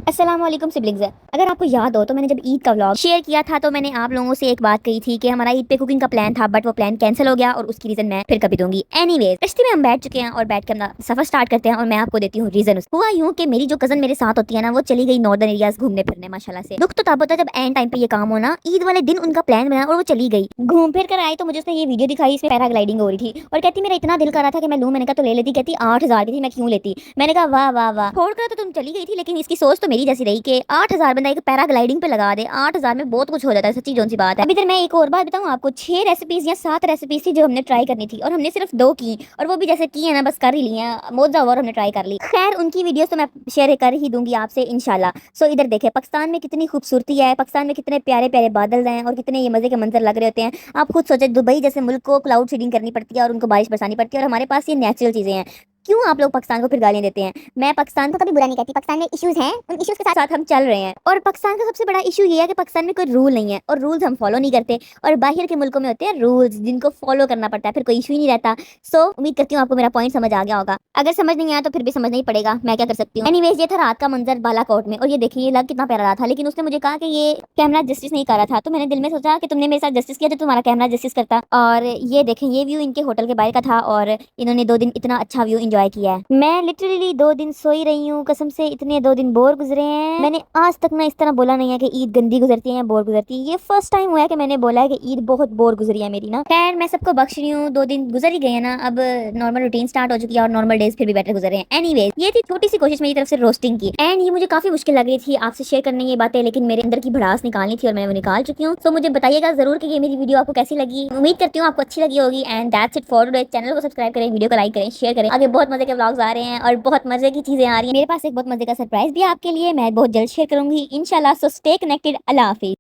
अस्सलाम वालेकुम सिबलिंग्स। अगर आपको याद हो तो मैंने जब ईद का व्लॉग शेयर किया था तो मैंने आप लोगों से एक बात कही थी कि हमारा ईद पे कुकिंग का प्लान था, बट वो प्लान कैंसिल हो गया और उसकी रीजन मैं फिर कभी दूंगी। एनीवेज, रिश्ते में हम बैठ चुके हैं और बैठ के अपना सफर स्टार्ट करते हैं और मैं आपको देती हूँ रीजन। हुआ यूं कि मेरी जो कजन मेरे साथ होती है ना, वो चली गई नॉर्दर्न एरियाज घूमने फिरने माशाल्लाह से। दुख तो तब होता है जब एंड टाइम पे ये काम हो ना। ईद वाले दिन उनका प्लान बना और वो चली गई, घूम फिर कर आई तो मुझे उसने ये वीडियो दिखाई, इसमें पैराग्लाइडिंग हो रही थी और कहती मेरा इतना दिल कर रहा था कि मैं लूं। मैंने कहा तो ले लेती। कहती 8,000 की थी, मैं क्यों लेती। मैंने कहा वाह वाह वाह, छोड़कर तो तुम चली गई थी, लेकिन इसकी सोच तो मेरी जैसी रही कि 8,000 बंदा एक पैराग्लाइडिंग पे लगा दे। 8,000 में बहुत कुछ हो जाता है, सच्ची जोन सी बात है। अभी तक मैं एक और बात बताऊं आपको, 6 रेसिपीज या 7 रेसिपीज थी जो हमने ट्राई करनी थी और हमने सिर्फ 2 की, और वो भी जैसे की है ना बस कर ही ली है, मोजा और हमने ट्राई कर ली। खैर उनकी वीडियोस तो मैं शेयर कर ही दूंगी आपसे इंशाल्लाह। सो इधर देखे पाकिस्तान में कितनी खूबसूरती है, पाकिस्तान में कितने प्यारे प्यारे बादल हैं और कितने ये मजे के मंजर लग रहे होते हैं। आप खुद सोचे, दुबई जैसे मुल्क को क्लाउड सीडिंग करनी पड़ती है और उनको बारिश बरसानी पड़ती है, और हमारे पास ये नेचुरल चीजें हैं। क्यों आप लोग पाकिस्तान को फिर गालियां देते हैं। मैं पाकिस्तान को कभी बुरा नहीं कहती, पाकिस्तान में इश्यूज हैं, उन इश्यूज के साथ साथ हम चल रहे हैं। और पाकिस्तान का सबसे बड़ा इशू ये है कि पाकिस्तान में कोई रूल नहीं है और रूल्स हम फॉलो नहीं करते, और बाहर के मुल्कों में होते हैं रूल्स जिनको फॉलो करना पड़ता है, फिर कोई इशू ही नहीं रहता। सो उम्मीद करती हूँ आपको मेरा पॉइंट समझ आ गया होगा। अगर समझ नहीं आया तो फिर भी समझना ही पड़ेगा, मैं क्या कर सकती हूँ। एनीवेज, ये था रात का मंजर बालाकोट में, और ये देखिए ये लग कितना प्यारा रहा था, लेकिन उसने मुझे कहा कि ये कैमरा जस्टिस नहीं कर रहा था। तो मैंने दिल में सोचा कि तुमने मेरे साथ जस्टिस किया तो तुम्हारा कैमरा जस्टिस करता। और ये देखें, ये व्यू इनके होटल के बाहर का था और इन्होंने 2 दिन इतना अच्छा व्यू एंजॉय किया है। मैं लिटरली 2 दिन सोई रही हूँ कसम से, इतने 2 दिन बोर गुजरे हैं। मैंने आज तक ना इस तरह बोला नहीं है कि ईद गंदी गुजरती है या बोर गुजरती है। ये फर्स्ट टाइम हुआ है कि मैंने बोला है कि ईद बहुत बोर गुजरी है मेरी ना। खैर मैं सबको बख्श रही हूँ, 2 दिन गुजर ही गए हैं ना, अब नॉर्मल रूटीन स्टार्ट हो चुकी है और नॉर्मल डेज फिर भी बेटर गुजरे हैं। एनीवेज, ये थी छोटी सी कोशिश मेरी तरफ से रोस्टिंग की, एंड ये मुझे काफी मुश्किल लग रही थी आपसे शेयर करने ये बातें, लेकिन मेरे अंदर की भड़ास निकालनी थी और मैं वो निकाल चुकी हूँ। तो मुझे बताइएगा जरूर कि ये मेरी वीडियो आपको कैसी लगी। उम्मीद करती हूँ आपको अच्छी लगी होगी। And that's it for today. Channel को सब्सक्राइब करें, वीडियो को लाइक करें, शेयर करें। आगे बहुत मजे के व्लॉग्स आ रहे हैं और बहुत मजे की चीजें आ रही हैं। मेरे पास एक बहुत मजे का सरप्राइज भी है आपके लिए, मैं बहुत जल्द शेयर करूंगी इंशाल्लाह। So stay connected. अल्लाह हाफिज।